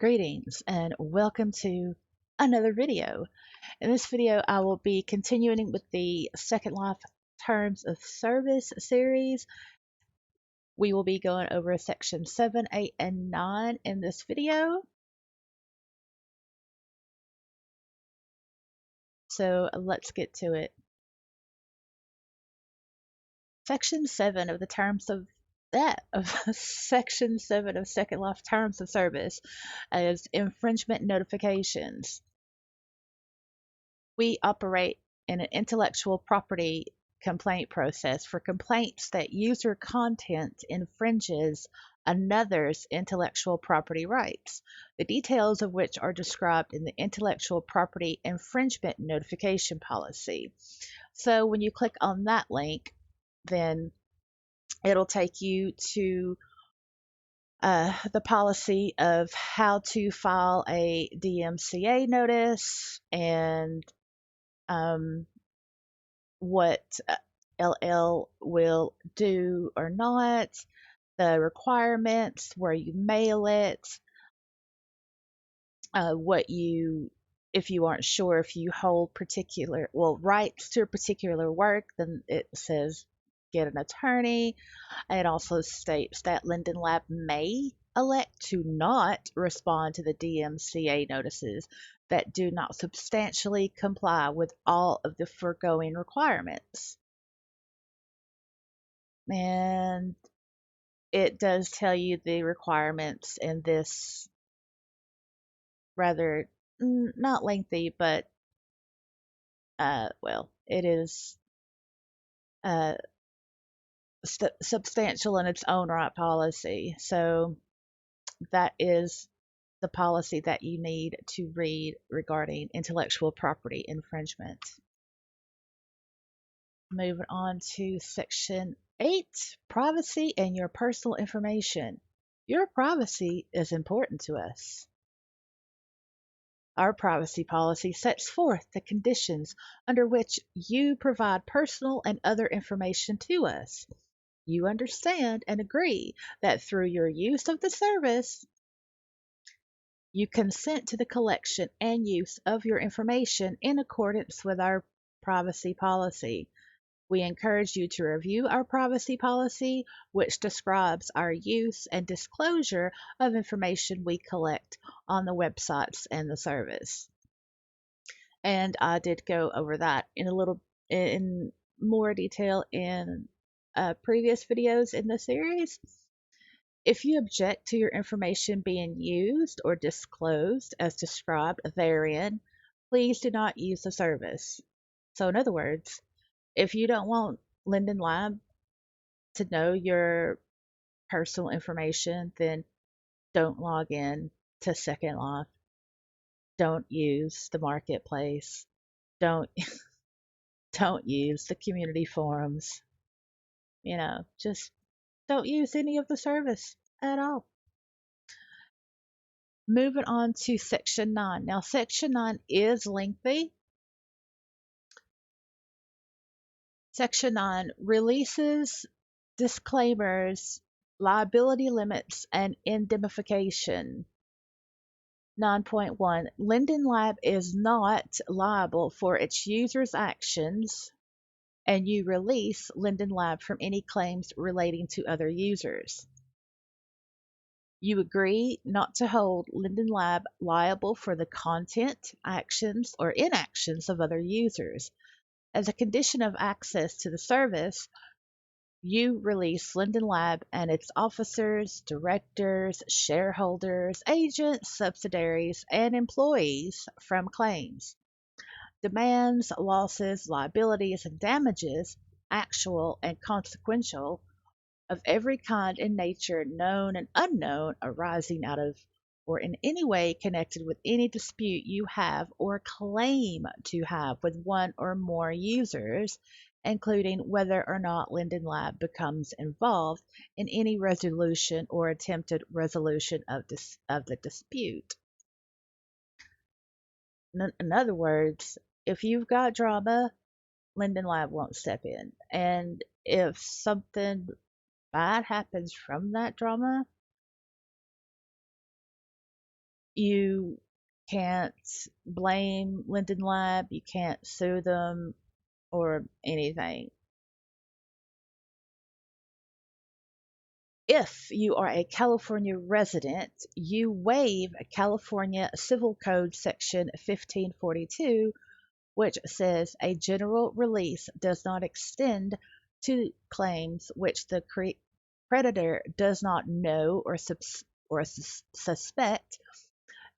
Greetings and welcome to another video. In this video, I will be continuing with the Second Life Terms of Service series. We will be going over section 7, 8, and 9 in this video. So let's get to it. Section 7 of the terms of Section 7 of Second Life Terms of Service is infringement notifications. We operate in an intellectual property complaint process for complaints that user content infringes another's intellectual property rights, the details of which are described in the intellectual property infringement notification policy. So when you click on that link, then it'll take you to the policy of how to file a DMCA notice and what LL will do or not, the requirements, where you mail it, if you aren't sure if you hold rights to a particular work, then it says get an attorney. It also states that Linden Lab may elect to not respond to the DMCA notices that do not substantially comply with all of the foregoing requirements. And it does tell you the requirements in this rather not lengthy, but it is substantial in its own right policy. So that is the policy that you need to read regarding intellectual property infringement. Moving on to section 8, privacy and your personal information. Your privacy is important to us. Our privacy policy sets forth the conditions under which you provide personal and other information to us. You understand and agree that through your use of the service, you consent to the collection and use of your information in accordance with our privacy policy. We encourage you to review our privacy policy, which describes our use and disclosure of information we collect on the websites and the service. And I did go over that in more detail in previous videos in the series. If you object to your information being used or disclosed as described therein, please do not use the service. So in other words, if you don't want Linden Lab to know your personal information, then don't log in to Second Life. Don't use the marketplace. Don't use the community forums. Just don't use any of the service at all. Moving on to section 9. Now section 9 is lengthy. Section 9, releases, disclaimers, liability limits, and indemnification. 9.1, Linden Lab is not liable for its users' actions, and you release Linden Lab from any claims relating to other users. You agree not to hold Linden Lab liable for the content, actions, or inactions of other users. As a condition of access to the service, you release Linden Lab and its officers, directors, shareholders, agents, subsidiaries, and employees from claims, demands, losses, liabilities, and damages, actual and consequential, of every kind and nature, known and unknown, arising out of or in any way connected with any dispute you have or claim to have with one or more users, including whether or not Linden Lab becomes involved in any resolution or attempted resolution of the dispute. In other words, if you've got drama, Linden Lab won't step in. And if something bad happens from that drama, You can't blame Linden Lab, you can't sue them or anything. If you are a California resident, you waive California Civil Code Section 1542, which says a general release does not extend to claims which the creditor does not know or suspect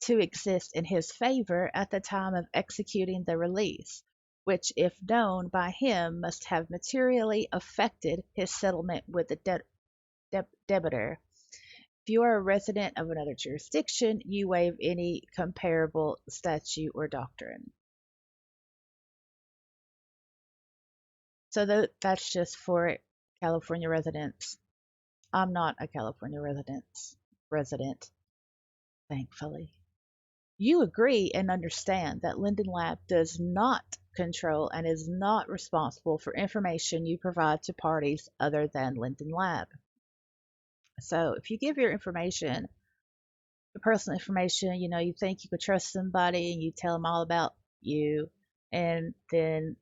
to exist in his favor at the time of executing the release, which, if known by him, must have materially affected his settlement with the debitor. If you are a resident of another jurisdiction, you waive any comparable statute or doctrine. So that's just for California residents. I'm not a California resident, thankfully. You agree and understand that Linden Lab does not control and is not responsible for information you provide to parties other than Linden Lab. So if you give your information, your personal information, you think you could trust somebody and you tell them all about you, and then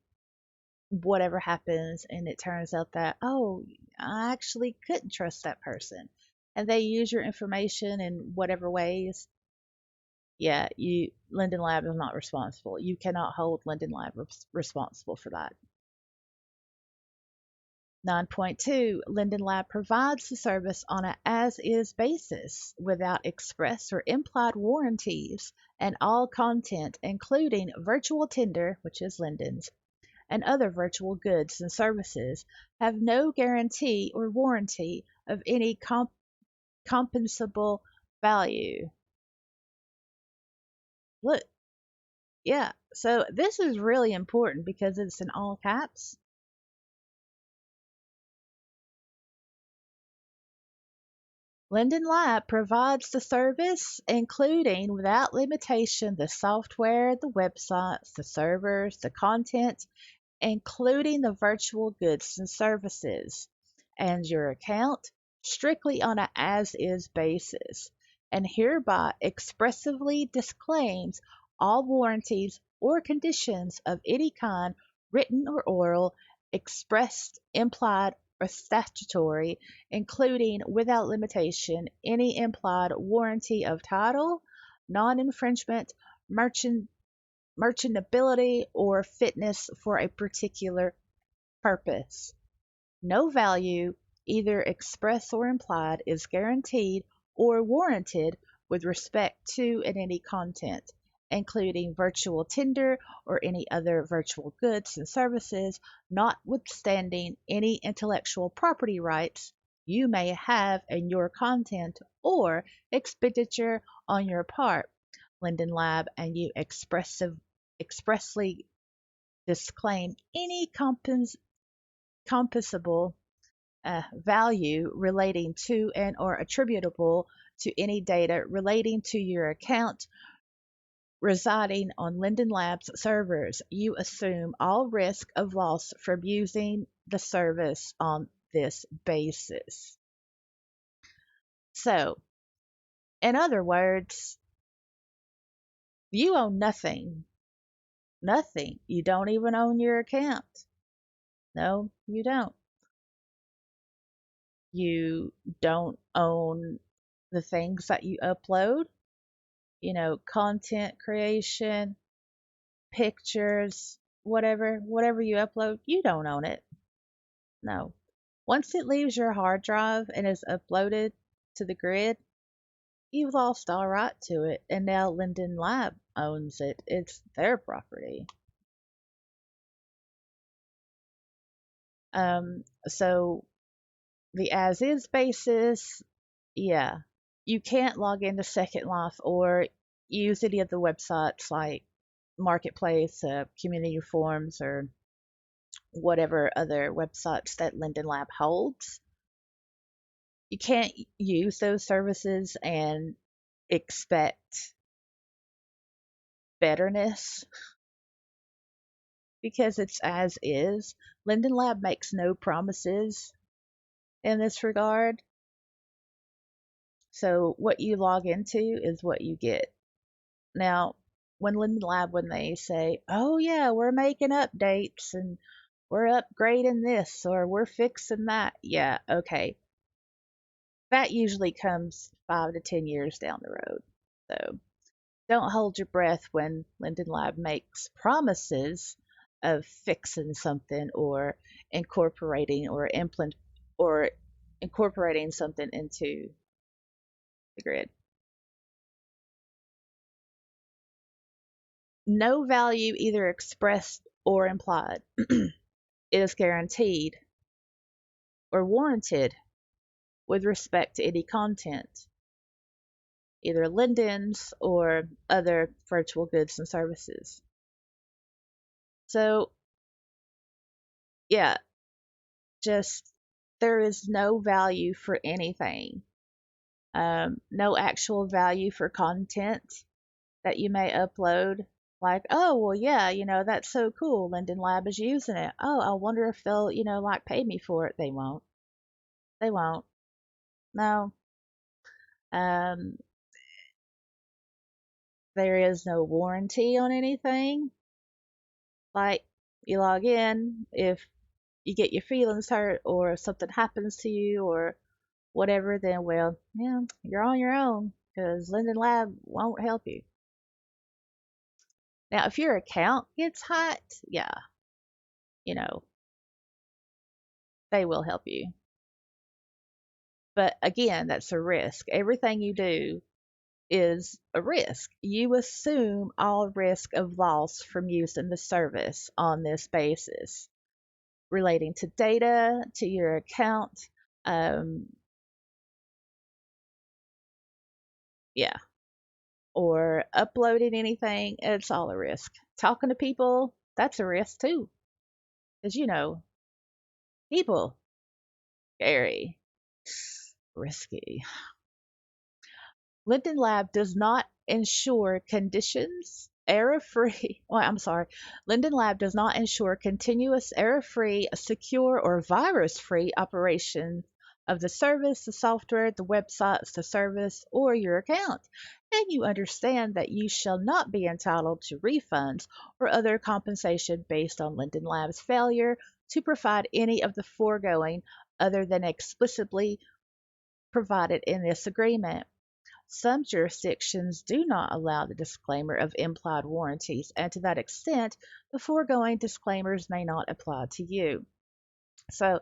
whatever happens and it turns out that, oh, I actually couldn't trust that person, and they use your information in whatever ways, yeah, Linden Lab is not responsible. You cannot hold Linden Lab responsible for that. 9.2, Linden Lab provides the service on an as-is basis without express or implied warranties, and all content, including virtual tender, which is Linden's, and other virtual goods and services, have no guarantee or warranty of any compensable value. Look, yeah, so this is really important because it's in all caps. Linden Lab provides the service, including without limitation the software, the websites, the servers, the content, including the virtual goods and services, and your account strictly on an as-is basis, and hereby expressly disclaims all warranties or conditions of any kind, written or oral, expressed, implied, or statutory, including without limitation any implied warranty of title, non-infringement, merchantability, or fitness for a particular purpose. No value, either express or implied, is guaranteed or warranted with respect to and any content, including virtual tender or any other virtual goods and services, notwithstanding any intellectual property rights you may have in your content or expenditure on your part. Linden Lab and you expressly disclaim any compensable value relating to and or attributable to any data relating to your account residing on Linden Labs servers. You assume all risk of loss from using the service on this basis. So, in other words, you own nothing. Nothing. You don't even own your account. No, you don't. You don't own the things that you upload, content creation, pictures, whatever you upload, you don't own it. No. Once it leaves your hard drive and is uploaded to the grid, you've lost all right to it, and now Linden Lab owns it. It's their property. So the as-is basis, yeah, you can't log into Second Life or use any of the websites like Marketplace, Community Forums, or whatever other websites that Linden Lab holds. You can't use those services and expect betterness because it's as is. Linden Lab makes no promises in this regard. So what you log into is what you get. Now, when Linden Lab, when they say, oh, yeah, we're making updates and we're upgrading this or we're fixing that, yeah, okay. That usually comes 5 to 10 years down the road. So don't hold your breath when Linden Lab makes promises of fixing something or incorporating or implement or incorporating something into the grid. No value, either expressed or implied, is guaranteed or warranted with respect to any content, either Linden's or other virtual goods and services. So, yeah, just there is no value for anything, no actual value for content that you may upload. Like, oh, well, yeah, that's so cool. Linden Lab is using it. Oh, I wonder if they'll, like pay me for it. They won't. They won't. No. Um, there is no warranty on anything. Like, you log in, if you get your feelings hurt or if something happens to you or whatever, then, well, yeah, you're on your own because Linden Lab won't help you. Now, if your account gets hacked, yeah, you know, they will help you. But again, that's a risk. Everything you do is a risk. You assume all risk of loss from using the service on this basis, relating to data, to your account. Um, yeah, or uploading anything, it's all a risk. Talking to people, that's a risk too. Because, people, scary, risky. Linden Lab does not ensure conditions error-free. Well, I'm sorry. Linden Lab does not ensure continuous error-free, secure, or virus-free operation of the service, the software, the websites, the service, or your account. And you understand that you shall not be entitled to refunds or other compensation based on Linden Lab's failure to provide any of the foregoing other than explicitly provided in this agreement. Some jurisdictions do not allow the disclaimer of implied warranties, and to that extent, the foregoing disclaimers may not apply to you. So,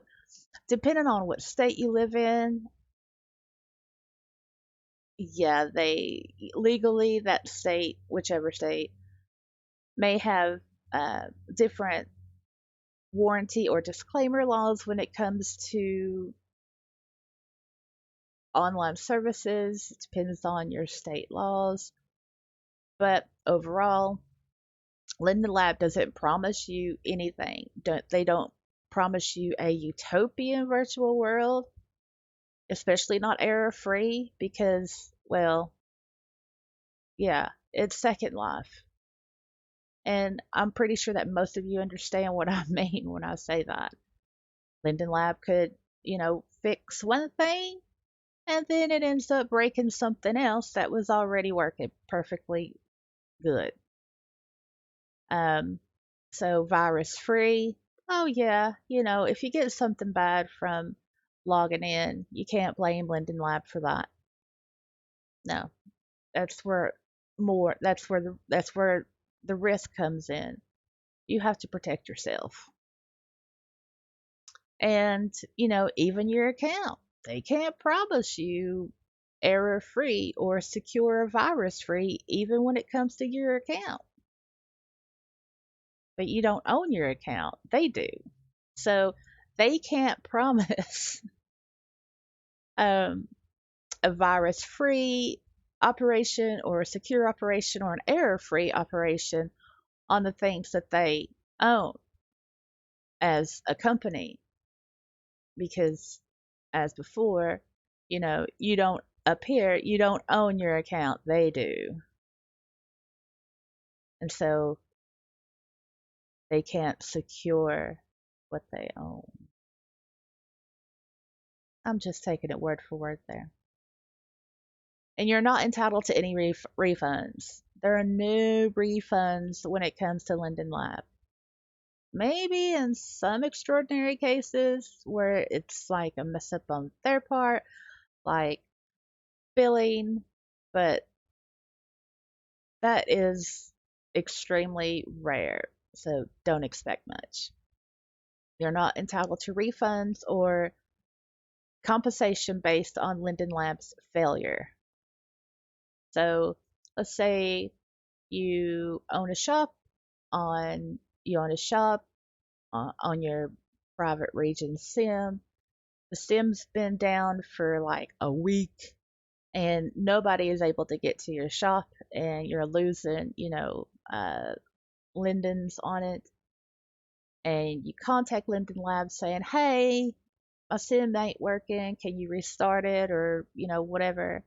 depending on what state you live in, yeah, they legally, that state, whichever state, may have different warranty or disclaimer laws when it comes to online services. It depends on your state laws. But overall, Linden Lab doesn't promise you anything. They don't promise you a utopian virtual world, especially not error free, because, well, yeah, it's Second Life. And I'm pretty sure that most of you understand what I mean when I say that. Linden Lab could, fix one thing and then it ends up breaking something else that was already working perfectly good. Um, so virus free. Oh yeah, if you get something bad from logging in, you can't blame Linden Lab for that. No, that's where the risk comes in. You have to protect yourself. And, even your account. They can't promise you error free or secure or virus free even when it comes to your account. But you don't own your account. They do. So they can't promise um, a virus free operation or a secure operation or an error free operation on the things that they own as a company. Because, as before, you don't appear, you don't own your account, they do. And so they can't secure what they own. I'm just taking it word for word there. And you're not entitled to any refunds. There are no refunds when it comes to Linden Lab. Maybe in some extraordinary cases where it's like a mess up on their part, like billing, but that is extremely rare. So don't expect much. You're not entitled to refunds or compensation based on Linden Lab's failure. So let's say you own a shop you own a shop on your private region sim. The sim's been down for like a week and nobody is able to get to your shop and you're losing, lindens on it. And you contact Linden Labs saying, hey, my sim ain't working. Can you restart it or, whatever?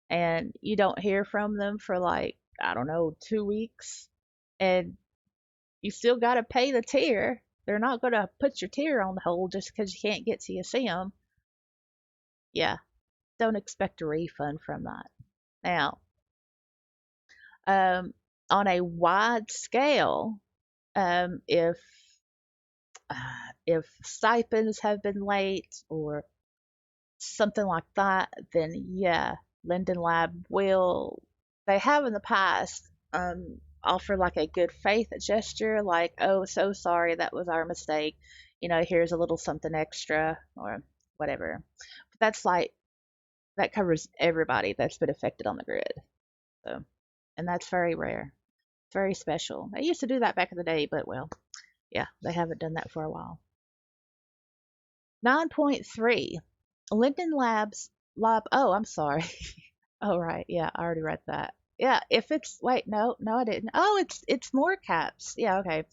And you don't hear from them for like, I don't know, 2 weeks. And you still got to pay the tier. They're not going to put your tier on hold just because you can't get to your sim. Yeah, don't expect a refund from that. Now, um, on a wide scale, um, if if stipends have been late or something like that, then yeah, Linden Lab will. They have in the past offered like a good faith gesture, like, oh, so sorry, that was our mistake. Here's a little something extra or whatever. But that's like that covers everybody that's been affected on the grid. So, and that's very rare, very special. They used to do that back in the day, but well, yeah, they haven't done that for a while. 9.3, Linden Labs Lab. Oh, I'm sorry. Oh, right. Yeah, I already read that. Yeah, if it's wait, no, I didn't. Oh, it's more caps. Yeah, okay.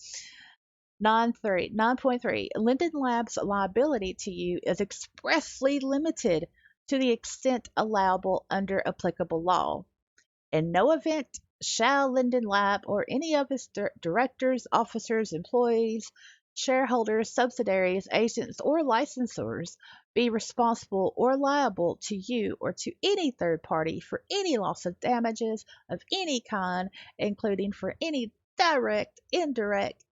9.3. Linden Labs liability to you is expressly limited to the extent allowable under applicable law. In no event shall Linden Lab or any of its directors, officers, employees, shareholders, subsidiaries, agents, or licensors be responsible or liable to you or to any third party for any loss of damages of any kind, including for any direct, indirect,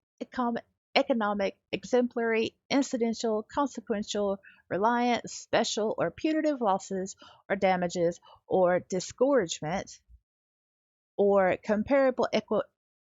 economic, exemplary, incidental, consequential, reliant, special, or punitive losses or damages or disgorgement or comparable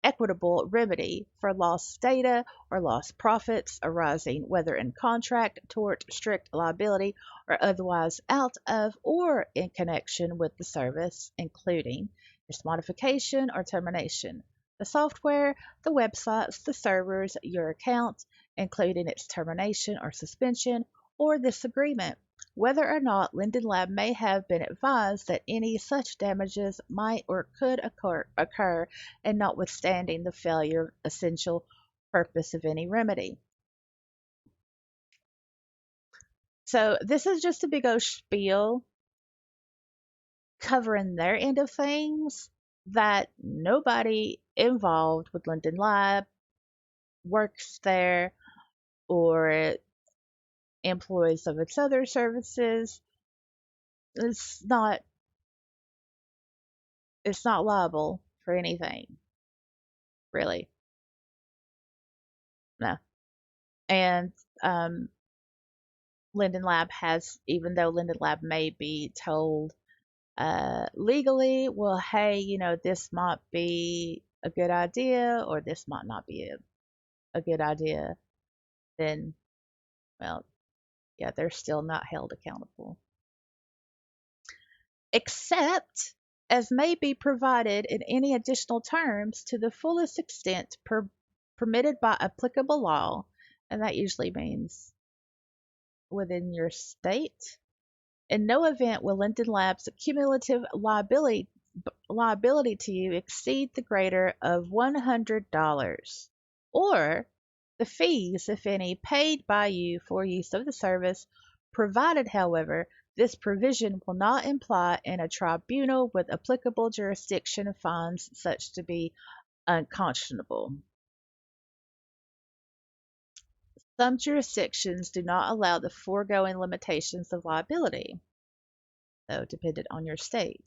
equitable remedy for lost data or lost profits arising whether in contract, tort, strict liability, or otherwise out of or in connection with the service, including its modification or termination, the software, the websites, the servers, your account, including its termination or suspension, or this agreement, whether or not Linden Lab may have been advised that any such damages might or could occur, and notwithstanding the failure of essential purpose of any remedy. So this is just a big old spiel covering their end of things that nobody involved with Linden Lab works there or employees of its other services. It's not it's not liable for anything, really. No. And um, Linden Lab has, even though Linden Lab may be told legally, well, hey, this might be a good idea or this might not be a good idea, then, well, yeah, they're still not held accountable. Except as may be provided in any additional terms to the fullest extent permitted by applicable law, and that usually means within your state. In no event will Linden Labs' cumulative liability to you exceed the greater of $100, or the fees, if any, paid by you for use of the service, provided, however, this provision will not imply in a tribunal with applicable jurisdiction finds such to be unconscionable. Some jurisdictions do not allow the foregoing limitations of liability, though dependent on your state.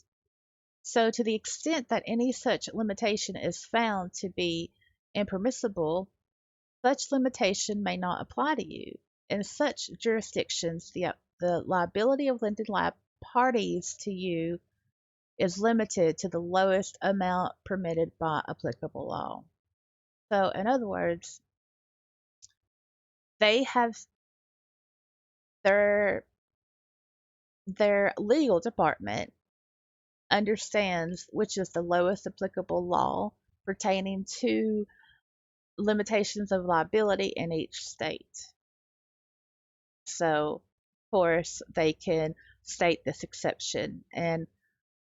So, to the extent that any such limitation is found to be impermissible, such limitation may not apply to you. In such jurisdictions, the liability of Linden Lab parties to you is limited to the lowest amount permitted by applicable law. So, in other words, they have their legal department understands which is the lowest applicable law pertaining to limitations of liability in each state. So, of course, they can state this exception and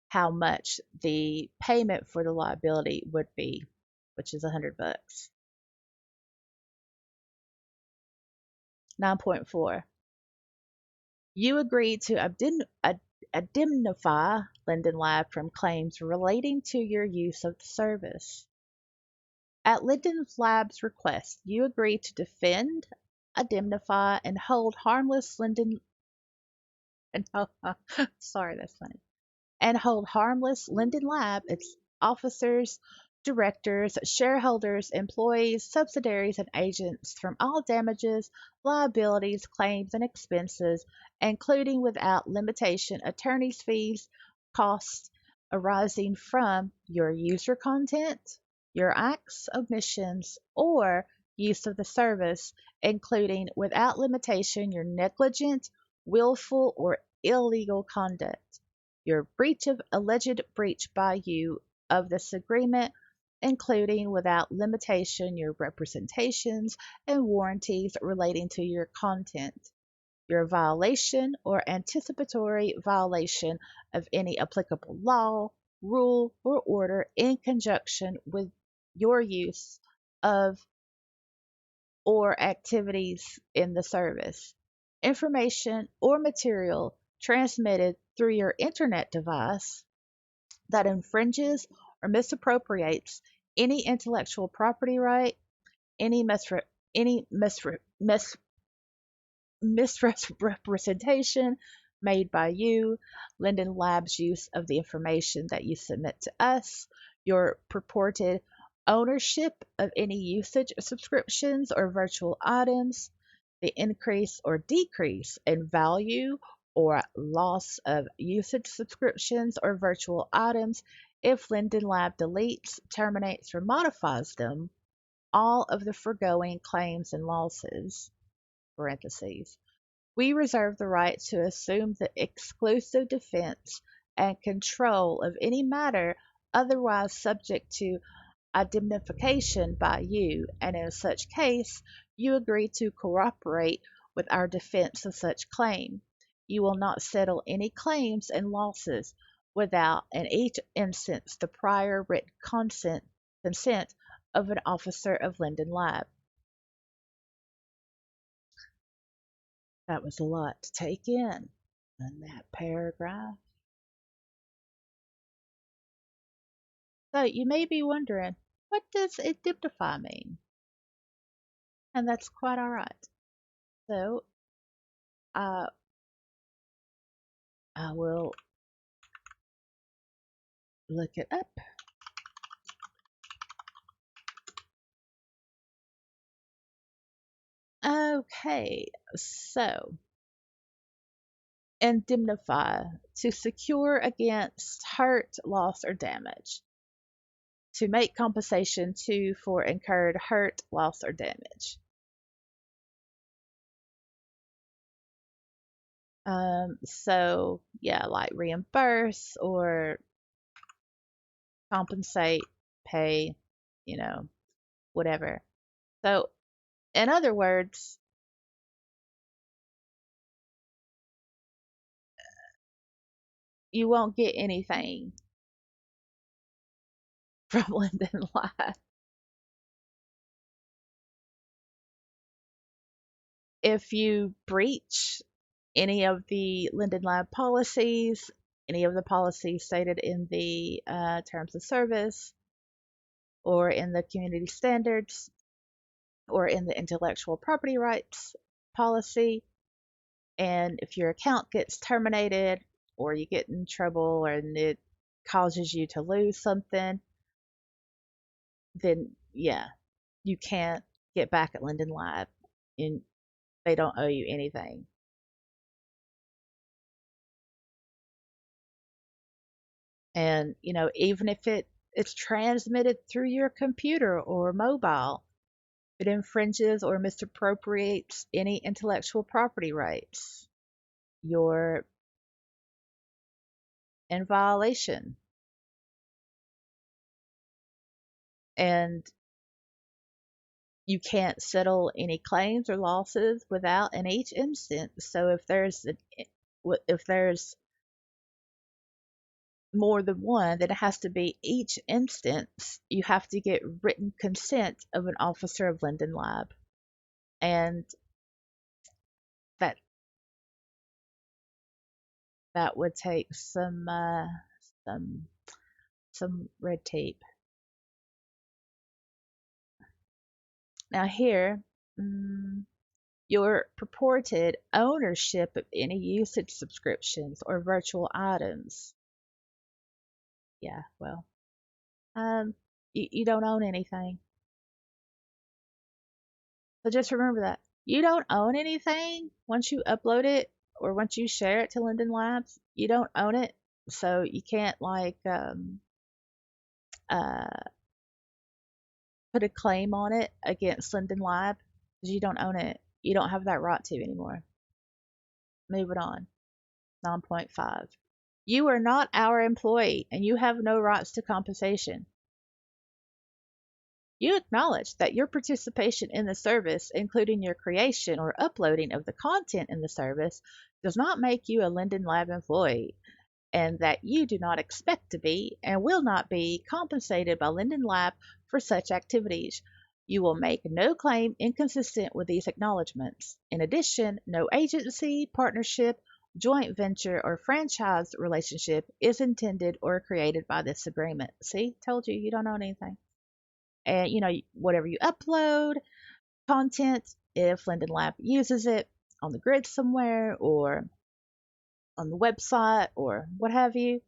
how much the payment for the liability would be, which is $100. 9.4. You agree to indemnify Linden Lab from claims relating to your use of the service. At Linden Lab's request, you agree to defend, indemnify, and hold harmless Linden and sorry, that's funny. And hold harmless Linden Lab, its officers, directors, shareholders, employees, subsidiaries, and agents from all damages, liabilities, claims, and expenses, including without limitation attorney's fees, costs arising from your user content, your acts, omissions, or use of the service, including without limitation your negligent, willful, or illegal conduct, your breach of alleged breach by you of this agreement, including without limitation your representations and warranties relating to your content, your violation or anticipatory violation of any applicable law, rule, or order in conjunction with your use of or activities in the service, information or material transmitted through your internet device that infringes or misappropriates any intellectual property right, any misrepresentation made by you, Linden Labs' use of the information that you submit to us, your purported ownership of any usage subscriptions or virtual items, the increase or decrease in value or loss of usage subscriptions or virtual items if Linden Lab deletes, terminates, or modifies them, all of the foregoing claims and losses, parentheses. We reserve the right to assume the exclusive defense and control of any matter otherwise subject to indemnification by you, and in such case, you agree to cooperate with our defense of such claim. You will not settle any claims and losses without, in each instance, the prior written consent of an officer of Linden Lab. That was a lot to take in that paragraph. So you may be wondering, what does indemnify mean? And that's quite all right. So I will look it up. Okay, so indemnify, to secure against hurt, loss, or damage. To make compensation to for incurred hurt, loss, or damage. So yeah, like reimburse or compensate, pay, whatever. So in other words, you won't get anything from Linden Lab if you breach any of the Linden Lab policies, any of the policies stated in the terms of service, or in the community standards, or in the intellectual property rights policy. And if your account gets terminated, or you get in trouble, or it causes you to lose something, then yeah, you can't get back at Linden Lab and they don't owe you anything. And, even if it's transmitted through your computer or mobile, it infringes or misappropriates any intellectual property rights. You're in violation. And you can't settle any claims or losses without in each instance. So if there's more than one, then it has to be each instance. You have to get written consent of an officer of Linden Lab, and that that would take some some red tape. Now here, your purported ownership of any usage subscriptions or virtual items. Yeah, well, you don't own anything. So just remember that. You don't own anything once you upload it or once you share it to Linden Labs. You don't own it. So you can't uh, put a claim on it against Linden Lab because you don't own it. You don't have that right to anymore. Moving on. 9.5. You are not our employee and you have no rights to compensation. You acknowledge that your participation in the service, including your creation or uploading of the content in the service, does not make you a Linden Lab employee, and that you do not expect to be and will not be compensated by Linden Lab for such activities. You will make no claim inconsistent with these acknowledgments. In addition, no agency, partnership, joint venture, or franchise relationship is intended or created by this agreement. See, told you, you don't own anything. And whatever you upload content, if Linden Lab uses it on the grid somewhere or on the website or what have you,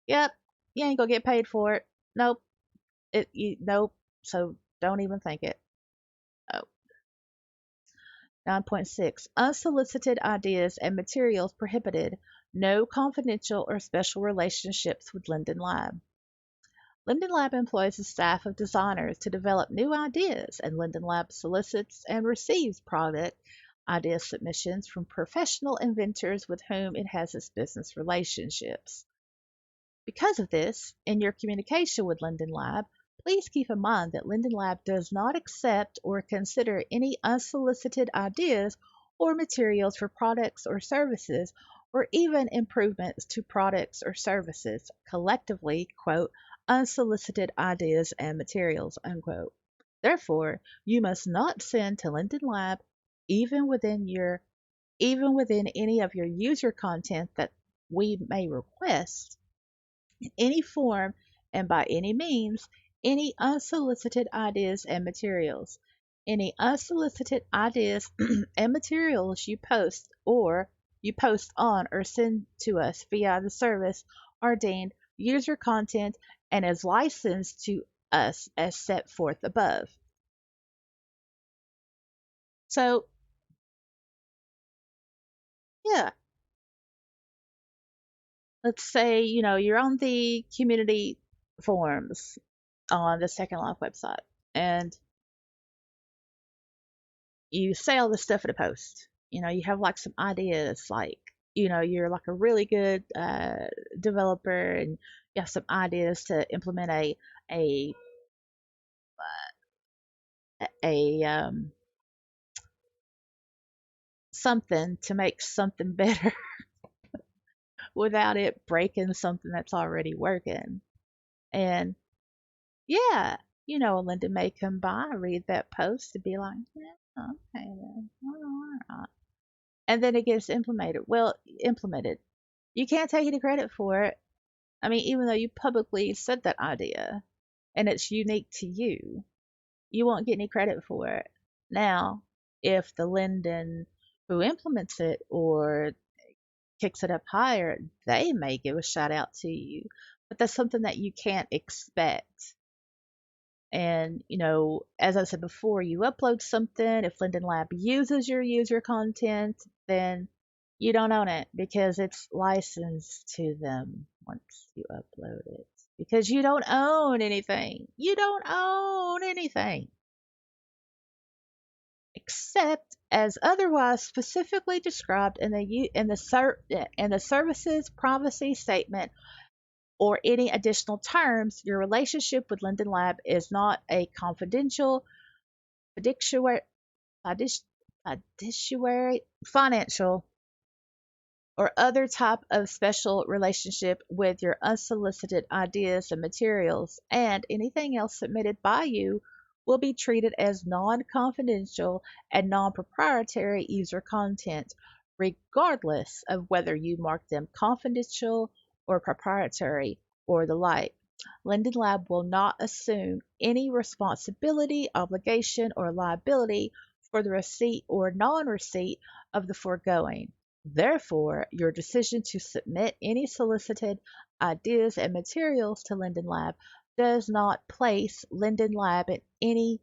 yep, you ain't gonna get paid for it. Nope. Nope. So don't even think it. Oh. 9.6. Unsolicited ideas and materials prohibited. No confidential or special relationships with Linden Lab. Linden Lab employs a staff of designers to develop new ideas, and Linden Lab solicits and receives product idea submissions from professional inventors with whom it has its business relationships. Because of this, in your communication with Linden Lab, please keep in mind that Linden Lab does not accept or consider any unsolicited ideas or materials for products or services, or even improvements to products or services, collectively, quote, unsolicited ideas and materials, unquote. Therefore, you must not send to Linden Lab, even within any of your user content that we may request, in any form and by any means, any unsolicited ideas and materials. Any unsolicited ideas and materials you post on or send to us via the service are deemed user content and is licensed to us as set forth above. So, yeah, let's say, you're on the community forums on the Second Life website and you say all this stuff in a post. You have like some ideas, like, you're like a really good developer and you have some ideas to implement a, a something to make something better without it breaking something that's already working. And yeah, Linda may come by, read that post, and be like, yeah, okay, then. All right. And then it gets implemented. Well, implemented. You can't take any credit for it. I mean, even though you publicly said that idea and it's unique to you, you won't get any credit for it. Now, if the Linden who implements it or kicks it up higher, they may give a shout out to you. But that's something that you can't expect. And, as I said before, you upload something. If Linden Lab uses your user content, then you don't own it because it's licensed to them once you upload it. Because you don't own anything. You don't own anything except as otherwise specifically described in the services privacy statement or any additional terms. Your relationship with Linden Lab is not a confidential, fiduciary, fiduciary, financial, or other type of special relationship with your unsolicited ideas and materials, and anything else submitted by you will be treated as non confidential and non proprietary user content, regardless of whether you mark them confidential or proprietary or the like. Linden Lab will not assume any responsibility, obligation, or liability for the receipt or non receipt of the foregoing. Therefore, your decision to submit any solicited ideas and materials to Linden Lab does not place Linden Lab in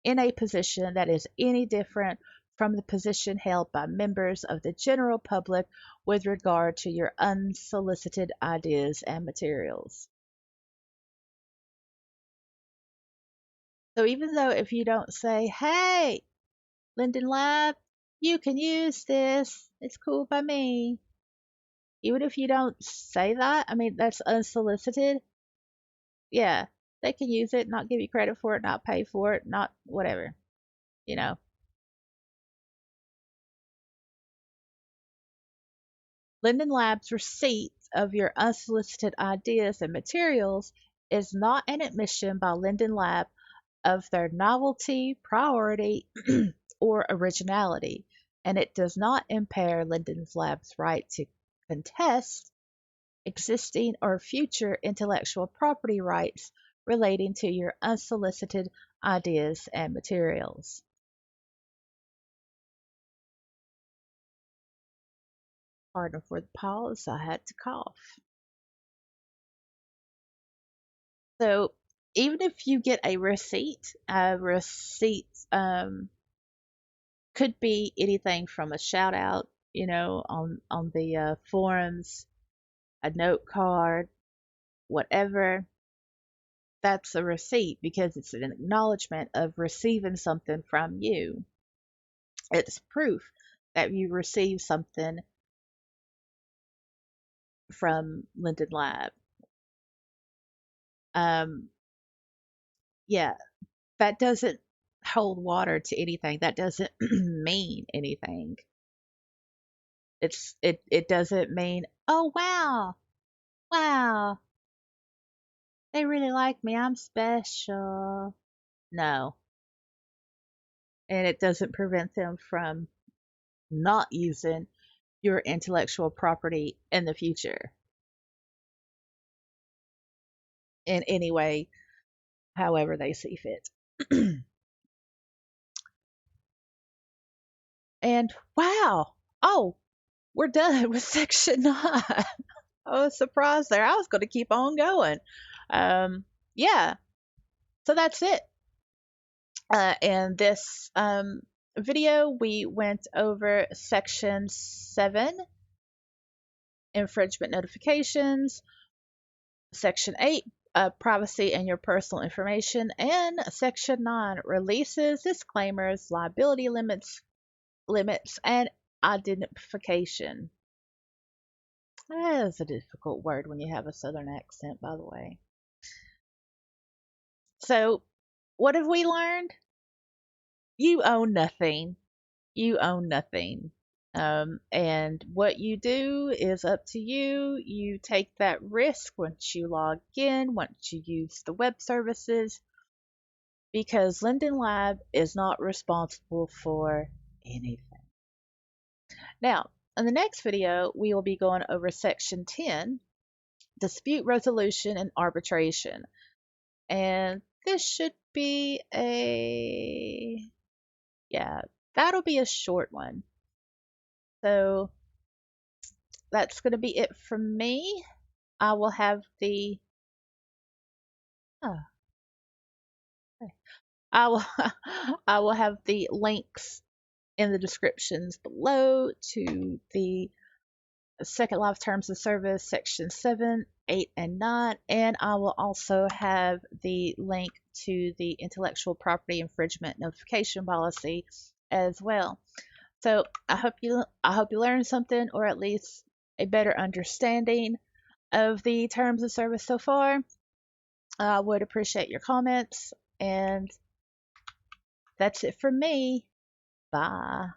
a position that is any different from the position held by members of the general public with regard to your unsolicited ideas and materials. So even though if you don't say, hey, Linden Lab, you can use this, it's cool by me. Even if you don't say that, I mean, that's unsolicited. Yeah, they can use it, not give you credit for it, not pay for it, not whatever, you know. Linden Lab's receipt of your unsolicited ideas and materials is not an admission by Linden Lab of their novelty, priority, or originality, and it does not impair Linden Lab's right to contest existing or future intellectual property rights relating to your unsolicited ideas and materials. Pardon for the pause, I had to cough. So, even if you get a receipt could be anything from a shout out, on the forums, a note card, whatever. That's a receipt because it's an acknowledgement of receiving something from you. It's proof that you received something from Linden Lab. Um, yeah, that doesn't hold water to anything. That doesn't mean anything. It doesn't mean, oh wow, they really like me. I'm special. No, and it doesn't prevent them from not using your intellectual property in the future in any way, however they see fit. And wow, oh, we're done with section 9. I was surprised there. I was going to keep on going. Yeah, so that's it. In this video, we went over section 7, infringement notifications, section 8, privacy and your personal information, and section 9, releases, disclaimers, liability limits, and identification. That is a difficult word when you have a southern accent, by the way. So, what have we learned? You own nothing. You own nothing. And what you do is up to you. You take that risk once you log in, once you use the web services, because Linden Lab is not responsible for anything. Now, in the next video, we will be going over section 10, dispute resolution and arbitration. And this should be yeah, that'll be a short one. So that's going to be it from me. I will have the oh, okay. I will I will have the links in the descriptions below to the Second Life Terms of Service Section 7, 8, and 9, and I will also have the link to the Intellectual Property Infringement Notification Policy as well. So I hope you learned something, or at least a better understanding of the terms of service so far. I would appreciate your comments, and that's it from me. Bye.